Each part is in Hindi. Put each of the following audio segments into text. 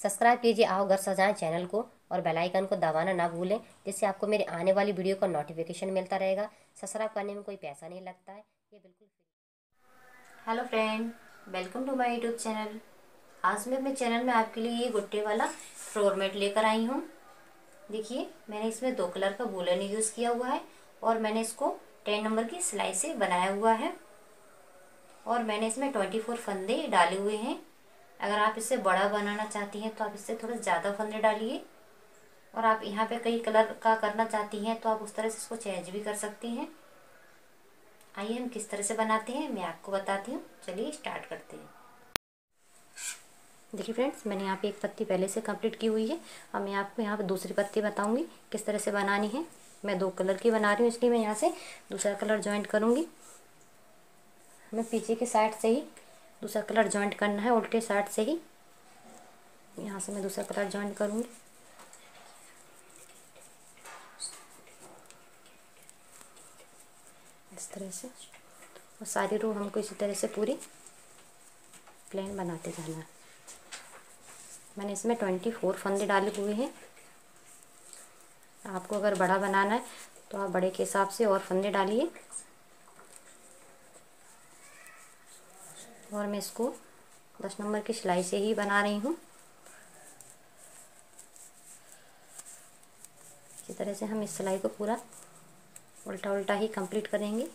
सब्सक्राइब कीजिए आओ घर सजाएं चैनल को और बेल आइकन को दबाना ना भूलें, जिससे आपको मेरे आने वाली वीडियो का नोटिफिकेशन मिलता रहेगा। सब्सक्राइब करने में कोई पैसा नहीं लगता है, ये बिल्कुल free. Hello friend, welcome to my YouTube channel. आज मैं अपने चैनल में आपके लिए ये गुट्टे वाला फ्लोर मैट लेकर आई हूँ। देखिए, मैंने इसमें 2 कलर का वूलन यूज़ किया हुआ है और मैंने इसको 10 नंबर की सिलाई से बनाया हुआ है और मैंने इसमें 24 फंदे डाले हुए हैं। अगर आप इससे बड़ा बनाना चाहती हैं तो आप इससे थोड़ा ज़्यादा फंदे डालिए, और आप यहाँ पे कई कलर का करना चाहती हैं तो आप उस तरह से इसको चेंज भी कर सकती हैं। आइए हम किस तरह से बनाते हैं मैं आपको बताती हूँ। चलिए स्टार्ट करते हैं। देखिए फ्रेंड्स, मैंने यहाँ पे एक पत्ती पहले से कंप्लीट की हुई है। अब मैं आपको यहाँ पे दूसरी पत्ती बताऊँगी किस तरह से बनानी है। मैं 2 कलर की बना रही हूँ, इसलिए मैं यहाँ से दूसरा कलर ज्वाइंट करूँगी। हमें पीछे के साइड से ही दूसरा कलर ज्वाइंट करना है, उल्टे साइड से ही। यहाँ से मैं दूसरा कलर ज्वाइंट करूँगी। इस तरह से, और सारी रो हमको इसी तरह से पूरी प्लेन बनाते जाना है। मैंने इसमें 24 फंदे डाले हुए हैं। आपको अगर बड़ा बनाना है तो आप बड़े के हिसाब से और फंदे डालिए। और मैं इसको 10 नंबर की सिलाई से ही बना रही हूँ। इसी तरह से हम इस सिलाई को पूरा उल्टा उल्टा ही कंप्लीट करेंगे।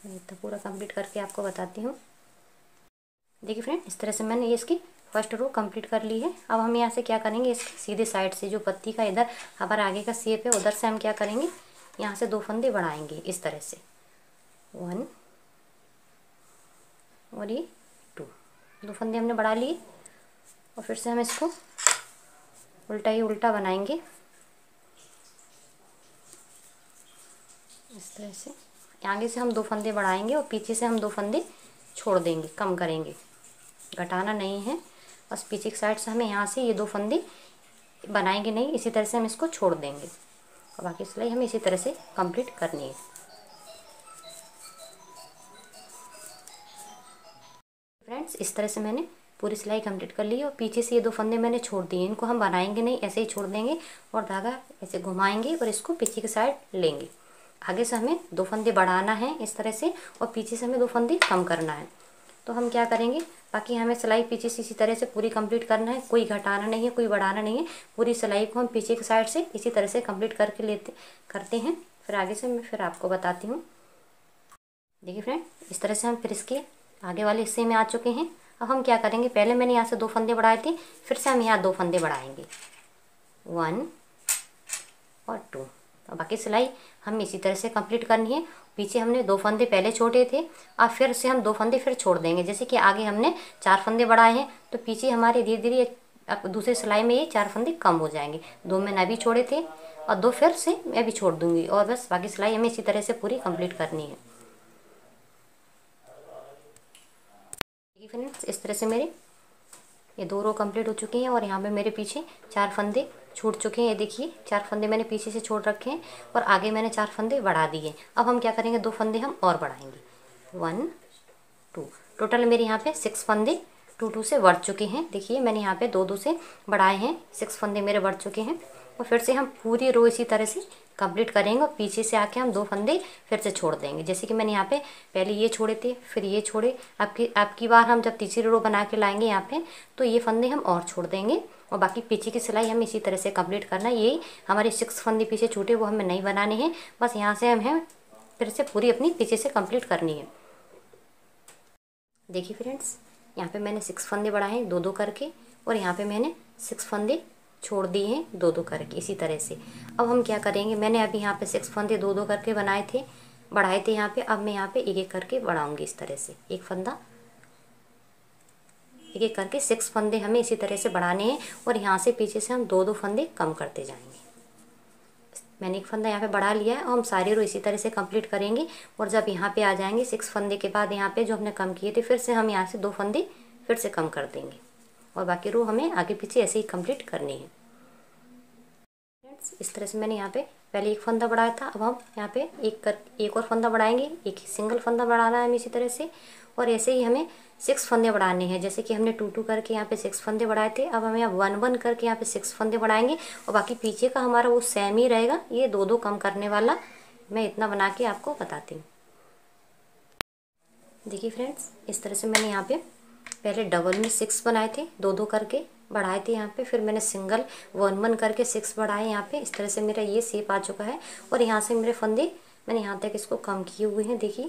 मैं इतना पूरा कंप्लीट करके आपको बताती हूँ। देखिए फ्रेंड, इस तरह से मैंने ये इसकी फर्स्ट रो कंप्लीट कर ली है। अब हम यहाँ से क्या करेंगे, इसके सीधे साइड से जो पत्ती का इधर हमारा आगे का शेप है उधर से हम क्या करेंगे, यहाँ से 2 फंदे बढ़ाएंगे इस तरह से। 1 और ये 2 फंदे हमने बढ़ा लिए। और फिर से हम इसको उल्टा ही उल्टा बनाएंगे इस तरह से। आगे से हम 2 फंदे बढ़ाएंगे और पीछे से हम 2 फंदे छोड़ देंगे, कम करेंगे, घटाना नहीं है। बस पीछे की साइड से हमें यहाँ से ये 2 फंदे बनाएंगे नहीं, इसी तरह से हम इसको छोड़ देंगे और बाकी सिलाई हमें इसी तरह से कंप्लीट करनी है। फ्रेंड्स, इस तरह से मैंने पूरी सिलाई कंप्लीट कर ली और पीछे से ये 2 फंदे मैंने छोड़ दिए। इनको हम बनाएंगे नहीं, ऐसे ही छोड़ देंगे और धागा ऐसे घुमाएंगे और इसको पीछे की साइड लेंगे। आगे से हमें 2 फंदे बढ़ाना है इस तरह से और पीछे से हमें 2 फंदे कम करना है। तो हम क्या करेंगे, बाकी हमें सिलाई पीछे से इसी तरह से पूरी कंप्लीट करना है, कोई घटाना नहीं है, कोई बढ़ाना नहीं है। पूरी सिलाई को हम पीछे की साइड से इसी तरह से कंप्लीट करके करते हैं। फिर आगे से मैं फिर आपको बताती हूँ। देखिए फ्रेंड, इस तरह से हम फिर इसके आगे वाले हिस्से में आ चुके हैं। अब हम क्या करेंगे, पहले मैंने यहाँ से 2 फंदे बढ़ाए थे, फिर से हम यहाँ 2 फंदे बढ़ाएंगे, 1 और 2। तो बाकी सिलाई हम इसी तरह से कंप्लीट करनी है। पीछे हमने 2 फंदे पहले छोड़े थे, अब फिर से हम 2 फंदे फिर छोड़ देंगे। जैसे कि आगे हमने 4 फंदे बढ़ाए हैं तो पीछे हमारे धीरे धीरे अब दूसरी सिलाई में ये 4 फंदे कम हो जाएंगे। 2 मैंने अभी छोड़े थे और 2 फिर से मैं अभी छोड़ दूंगी और बस बाकी सिलाई हमें इसी तरह से पूरी कंप्लीट करनी है। फ्रेंड्स, इस तरह से मेरे ये 2 रो कंप्लीट हो चुकी हैं और यहाँ पे मेरे पीछे 4 फंदे छूट चुके हैं। ये देखिए, 4 फंदे मैंने पीछे से छोड़ रखे हैं और आगे मैंने 4 फंदे बढ़ा दिए। अब हम क्या करेंगे, 2 फंदे हम और बढ़ाएंगे, 1 2। टोटल मेरे यहाँ पे 6 फंदे 2 से बढ़ चुके हैं। देखिए, मैंने यहाँ पे 2 से बढ़ाए हैं, 6 फंदे मेरे बढ़ चुके हैं। और फिर से हम पूरी रो इसी तरह से कंप्लीट करेंगे और पीछे से आके हम 2 फंदे फिर से छोड़ देंगे। जैसे कि मैंने यहाँ पे पहले ये छोड़े थे, फिर ये छोड़े। आपकी बार हम जब तीसरी रो बना के लाएंगे यहाँ पे तो ये फंदे हम और छोड़ देंगे और बाकी पीछे की सिलाई हम इसी तरह से कंप्लीट करना है। यही हमारे 6 फंदे पीछे छूटे वो हमें नहीं बनाने हैं, बस यहाँ से हमें फिर से पूरी अपनी पीछे से कंप्लीट करनी है। देखिए फ्रेंड्स, यहाँ पे मैंने 6 फंदे बढ़ाए हैं 2 करके और यहाँ पे मैंने 6 फंदे छोड़ दिए हैं 2 करके इसी तरह से। अब हम क्या करेंगे, मैंने अभी यहाँ पे 6 फंदे 2 करके बढ़ाए थे यहाँ पे। अब मैं यहाँ पे एक करके बढ़ाऊंगी इस तरह से, एक फंदा एक करके 6 फंदे हमें इसी तरह से बढ़ाने हैं और यहाँ से पीछे से हम 2 फंदे कम करते जाएंगे। मैंने एक फंदा यहाँ पे बढ़ा लिया है और हम सारी रो इसी तरह से कंप्लीट करेंगे। और जब यहाँ पे आ जाएंगे 6 फंदे के बाद यहाँ पे जो हमने कम किए थे, फिर से हम यहाँ से 2 फंदे फिर से कम कर देंगे और बाकी रो हमें आगे पीछे ऐसे ही कंप्लीट करनी है। फ्रेंड्स, इस तरह से मैंने यहाँ पे पहले एक फंदा बढ़ाया था, अब हम यहाँ पे एक और फंदा बढ़ाएंगे, एक सिंगल फंदा बढ़ाना है हमें इसी तरह से। और ऐसे ही हमें 6 फंदे बढ़ाने हैं, जैसे कि हमने 2 2 करके यहाँ पे 6 फंदे बढ़ाए थे, अब हम यहाँ 1 1 करके यहाँ पे 6 फंदे बढ़ाएंगे। और बाकी पीछे का हमारा वो सेम ही रहेगा, ये 2 2 कम करने वाला। मैं इतना बना के आपको बताती हूँ। देखिए फ्रेंड्स, इस तरह से मैंने यहाँ पे पहले डबल में 6 बनाए थे, 2 2 करके बढ़ाए थे यहाँ पे, फिर मैंने सिंगल 1 1 करके 6 बढ़ाए यहाँ पे। इस तरह से मेरा ये शेप आ चुका है। और यहाँ से मेरे फंदे मैंने यहाँ तक इसको कम किए हुए हैं। देखिए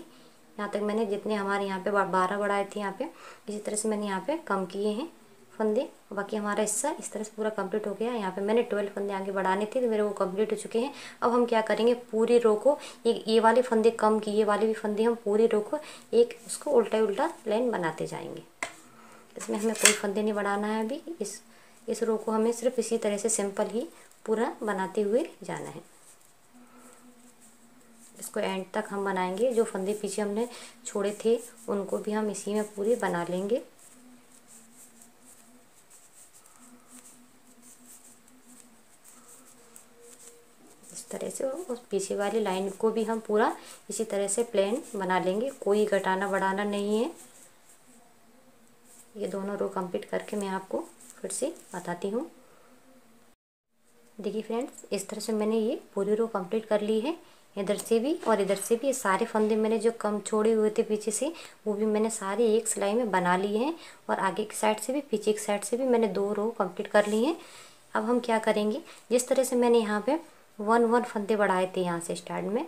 यहाँ तक मैंने जितने हमारे यहाँ पे 12 बढ़ाए थे यहाँ पे, इसी तरह से मैंने यहाँ पे कम किए हैं फंदे। बाकी हमारा हिस्सा इस तरह से पूरा कंप्लीट हो गया। यहाँ पे मैंने 12 फंदे आगे बढ़ाने थे, तो मेरे वो कंप्लीट हो चुके हैं। अब हम क्या करेंगे, पूरी रो को ये वाले फंदे कम किए वाले भी फंदे हम पूरी रो को एक उसको उल्टा उल्टा लाइन बनाते जाएंगे। इसमें हमें कोई फंदे नहीं बढ़ाना है अभी। इस रो को हमें सिर्फ इसी तरह से सिंपल ही पूरा बनाते हुए जाना है। इसको एंड तक हम बनाएंगे। जो फंदे पीछे हमने छोड़े थे उनको भी हम इसी में पूरे बना लेंगे। इस तरह से उस पीछे वाली लाइन को भी हम पूरा इसी तरह से प्लेन बना लेंगे, कोई घटाना बढ़ाना नहीं है। ये दोनों रो कंप्लीट करके मैं आपको फिर से बताती हूँ। देखिए फ्रेंड्स, इस तरह से मैंने ये पूरी रो कंप्लीट कर ली है, इधर से भी और इधर से भी। ये सारे फंदे मैंने जो कम छोड़े हुए थे पीछे से, वो भी मैंने सारे एक सिलाई में बना लिए हैं। और आगे की साइड से भी पीछे की साइड से भी मैंने 2 रो कंप्लीट कर ली हैं। अब हम क्या करेंगे, जिस तरह से मैंने यहाँ पे 1 1 फंदे बढ़ाए थे यहाँ से स्टार्ट में,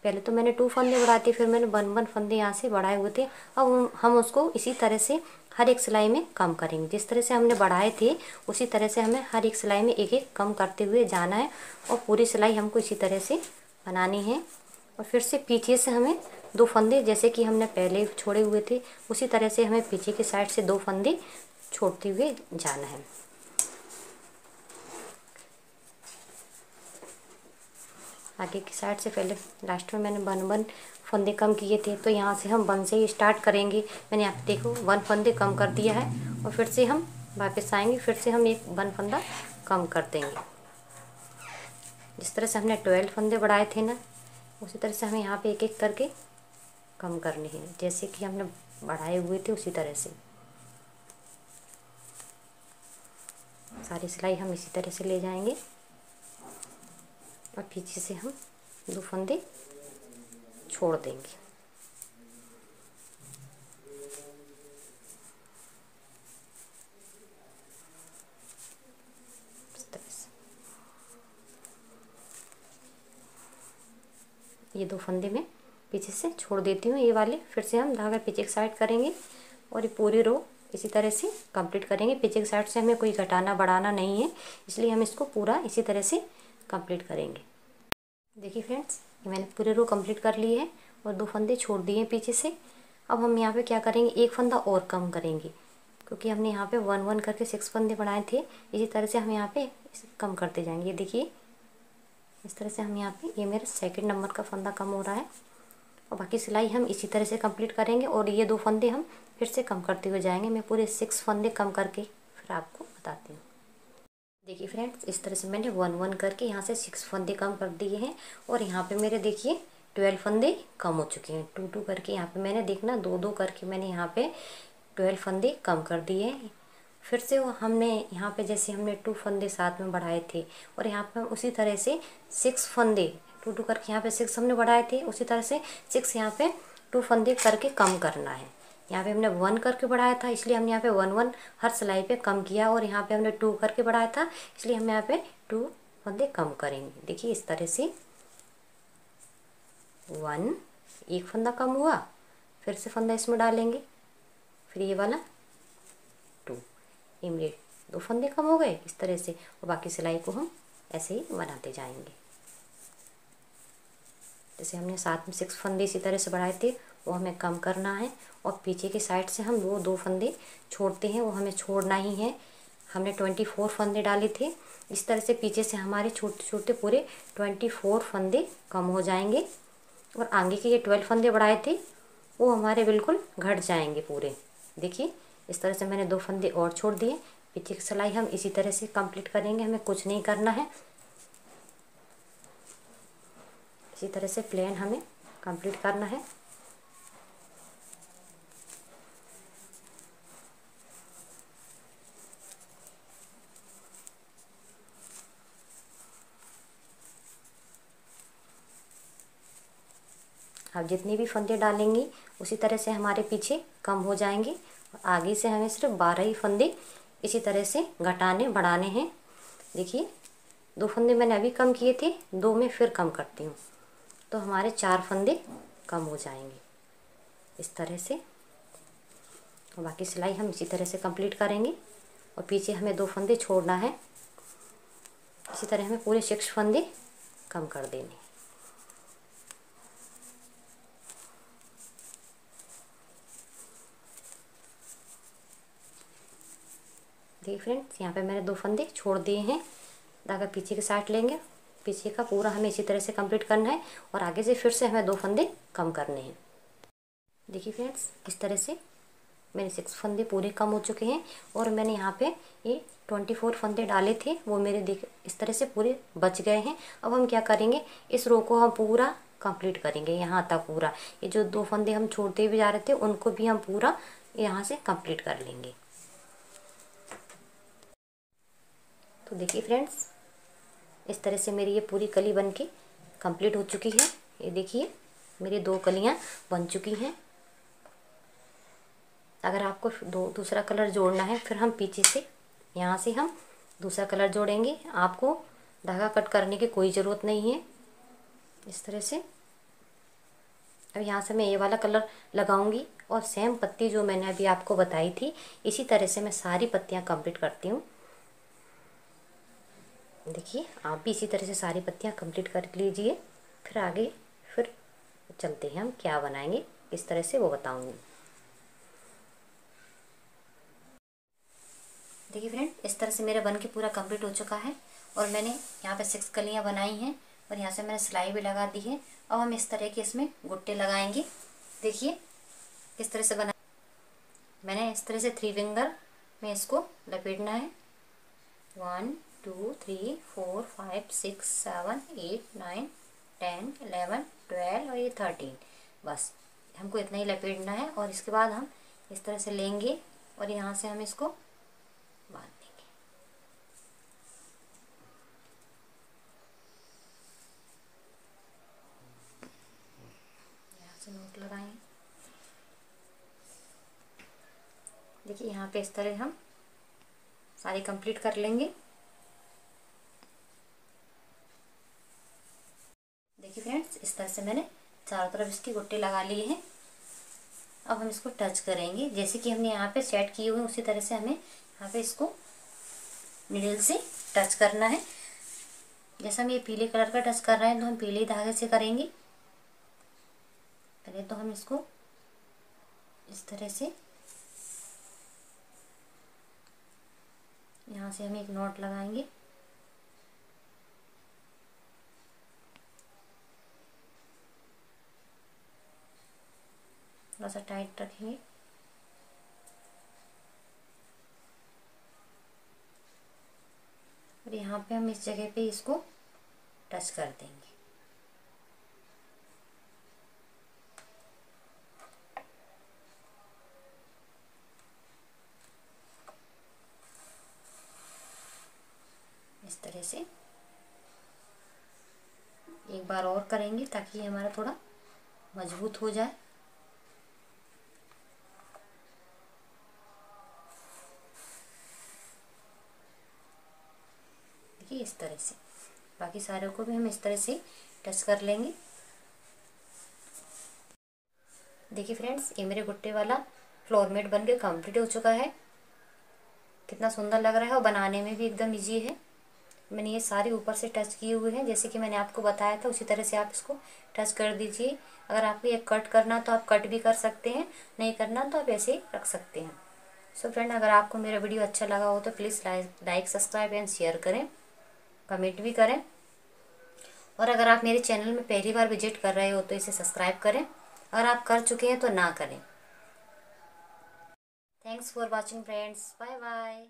पहले तो मैंने 2 फंदे बढ़ाए थे, फिर मैंने 1 1 फंदे यहाँ से बढ़ाए हुए थे। अब हम उसको इसी तरह से हर एक सिलाई में कम करेंगे। जिस तरह से हमने बढ़ाए थे उसी तरह से हमें हर एक सिलाई में एक एक कम करते हुए जाना है। और पूरी सिलाई हमको इसी तरह से बनानी है। और फिर से पीछे से हमें 2 फंदे, जैसे कि हमने पहले छोड़े हुए थे उसी तरह से हमें पीछे की साइड से 2 फंदे छोड़ते हुए जाना है। आगे की साइड से पहले लास्ट में मैंने 1 1 फंदे कम किए थे, तो यहाँ से हम 1 से ही स्टार्ट करेंगे। मैंने आप देखो 1 फंदे कम कर दिया है। और फिर से हम वापस आएंगे, फिर से हम एक 1 फंदा कम कर देंगे। जिस तरह से हमने 12 फंदे बढ़ाए थे ना, उसी तरह से हमें यहाँ पे एक एक करके कम करने हैं, जैसे कि हमने बढ़ाए हुए थे उसी तरह से। सारी सिलाई हम इसी तरह से ले जाएंगे। और पीछे से हम 2 फंदे छोड़ देंगे। इस तरह से ये 2 फंदे में पीछे से छोड़ देती हूँ, ये वाले। फिर से हम धागा पीछे की साइड करेंगे और ये पूरी रो इसी तरह से कंप्लीट करेंगे। पीछे की साइड से हमें कोई घटाना बढ़ाना नहीं है, इसलिए हम इसको पूरा इसी तरह से कंप्लीट करेंगे। देखिए फ्रेंड्स, ये मैंने पूरी रो कंप्लीट कर ली है और 2 फंदे छोड़ दिए हैं पीछे से। अब हम यहाँ पे क्या करेंगे, एक फंदा और कम करेंगे, क्योंकि हमने यहाँ पे 1 1 करके 6 फंदे बढ़ाए थे। इसी तरह से हम यहाँ पे इसे कम करते जाएंगे। देखिए इस तरह से हम यहाँ पे, ये मेरा 2nd नंबर का फंदा कम हो रहा है। और बाकी सिलाई हम इसी तरह से कंप्लीट करेंगे और ये 2 फंदे हम फिर से कम करते हुए जाएंगे। मैं पूरे 6 फंदे कम करके फिर आपको बताती हूँ। देखिए फ्रेंड्स, इस तरह से मैंने 1 1 करके यहाँ से 6 फंदे कम कर दिए हैं। और यहाँ पे मेरे देखिए 12 फंदे कम हो चुके हैं। 2 2 करके यहाँ पे मैंने देखना 2 2 करके मैंने यहाँ पे 12 फंदे कम कर दिए हैं। फिर से वो हमने यहाँ पे जैसे हमने 2 फंदे साथ में बढ़ाए थे, और यहाँ पे हम उसी तरह से 6 फंदे 2 2 करके यहाँ पे 6 हमने बढ़ाए थे, उसी तरह से 6 यहाँ पे 2 फंदे करके कम करना है। यहाँ पे हमने 1 करके बढ़ाया था, इसलिए हमने यहाँ पे 1 1 हर सिलाई पे कम किया। और यहाँ पे हमने 2 करके बढ़ाया था, इसलिए हम यहाँ पे 2 फंदे कम करेंगे। देखिए इस तरह से 1 एक फंदा कम हुआ, फिर से फंदा इसमें डालेंगे, फिर ये वाला 2, ये मेरे 2 फंदे कम हो गए इस तरह से। और बाकी सिलाई को हम ऐसे ही बनाते जाएंगे। जैसे हमने साथ में 6 फंदे इसी तरह से बढ़ाए थे, वो हमें कम करना है। और पीछे की साइड से हम वो 2 फंदे छोड़ते हैं, वो हमें छोड़ना ही है। हमने 24 फंदे डाले थे। इस तरह से पीछे से हमारे छोटे छोटे पूरे 24 फंदे कम हो जाएंगे। और आगे के ये 12 फंदे बढ़ाए थे वो हमारे बिल्कुल घट जाएंगे पूरे। देखिए इस तरह से मैंने 2 फंदे और छोड़ दिए। पीछे की सिलाई हम इसी तरह से कंप्लीट करेंगे, हमें कुछ नहीं करना है। इसी तरह से प्लेन हमें कंप्लीट करना है। आप जितनी भी फंदे डालेंगी उसी तरह से हमारे पीछे कम हो जाएंगे। आगे से हमें सिर्फ 12 ही फंदे इसी तरह से घटाने बढ़ाने हैं। देखिए 2 फंदे मैंने अभी कम किए थे, 2 में फिर कम करती हूँ तो हमारे 4 फंदे कम हो जाएंगे इस तरह से। और बाकी सिलाई हम इसी तरह से कंप्लीट करेंगे और पीछे हमें 2 फंदे छोड़ना है। इसी तरह हमें पूरे 6 फंदे कम कर देने। देखिए फ्रेंड्स, यहाँ पे मैंने 2 फंदे छोड़ दिए हैं। धागा पीछे के साइड लेंगे, पीछे का पूरा हमें इसी तरह से कंप्लीट करना है और आगे से फिर से हमें 2 फंदे कम करने हैं। देखिए फ्रेंड्स, इस तरह से मेरे 6 फंदे पूरे कम हो चुके हैं और मैंने यहाँ पे ये 24 फंदे डाले थे, वो मेरे देख इस तरह से पूरे बच गए हैं। अब हम क्या करेंगे, इस रो को हम पूरा कंप्लीट करेंगे यहाँ तक पूरा। ये जो 2 फंदे हम छोड़ते भी जा रहे थे उनको भी हम पूरा यहाँ से कंप्लीट कर लेंगे। तो देखिए फ्रेंड्स, इस तरह से मेरी ये पूरी कली बन के कंप्लीट हो चुकी है। ये देखिए मेरी 2 कलियाँ बन चुकी हैं। अगर आपको दूसरा कलर जोड़ना है फिर हम पीछे से यहाँ से हम दूसरा कलर जोड़ेंगे। आपको धागा कट करने की कोई ज़रूरत नहीं है। इस तरह से अब यहाँ से मैं ये वाला कलर लगाऊंगी और सेम पत्ती जो मैंने अभी आपको बताई थी इसी तरह से मैं सारी पत्तियाँ कंप्लीट करती हूँ। देखिए आप भी इसी तरह से सारी पत्तियाँ कंप्लीट कर लीजिए। फिर आगे फिर चलते हैं, हम क्या बनाएंगे इस तरह से वो बताऊंगी। देखिए फ्रेंड, इस तरह से मेरा बन के पूरा कंप्लीट हो चुका है और मैंने यहाँ पे 6 कलियाँ बनाई हैं और यहाँ से मैंने सिलाई भी लगा दी है। अब हम इस तरह के इसमें गुट्टे लगाएंगे। देखिए किस तरह से बना, मैंने इस तरह से 3 फिंगर में इसको लपेटना है। 1 2 3 4 5 6 7 8 9 10 11 12 और ये 13, बस हमको इतना ही लपेटना है। और इसके बाद हम इस तरह से लेंगे और यहाँ से हम इसको बांध देंगे। यहाँ से नोट लगाएं। देखिए यहाँ पे इस तरह हम सारी कंप्लीट कर लेंगे। देखिए फ्रेंड्स, इस तरह से मैंने चारों तरफ इसके गुट्टे लगा लिए हैं। अब हम इसको टच करेंगे जैसे कि हमने यहाँ पे सेट किए हुए उसी तरह से हमें यहाँ पे इसको नीडल से टच करना है। जैसा हम ये पीले कलर का टच कर रहे हैं तो हम पीले धागे से करेंगे। पहले तो हम इसको इस तरह से यहाँ से हम एक नॉट लगाएंगे। थोड़ा सा टाइट रखेंगे। और यहाँ पे हम इस जगह पे इसको टच कर देंगे। इस तरह से एक बार और करेंगे ताकि ये हमारा थोड़ा मजबूत हो जाए। देखिए इस तरह से बाकी सारे को भी हम इस तरह से टच कर लेंगे। देखिए फ्रेंड्स, ये मेरे गुट्टे वाला फ्लोर मैट बन के कम्प्लीट हो चुका है। कितना सुंदर लग रहा है और बनाने में भी एकदम इजी है। मैंने ये सारे ऊपर से टच किए हुए हैं जैसे कि मैंने आपको बताया था, उसी तरह से आप इसको टच कर दीजिए। अगर आपको ये कट करना तो आप कट भी कर सकते हैं, नहीं करना तो आप ऐसे ही रख सकते हैं। सो फ्रेंड, अगर आपको मेरा वीडियो अच्छा लगा हो तो please like subscribe and share करें, कमेंट भी करें। और अगर आप मेरे चैनल में पहली बार विजिट कर रहे हो तो इसे सब्सक्राइब करें, अगर आप कर चुके हैं तो ना करें। Thanks for watching friends, bye bye.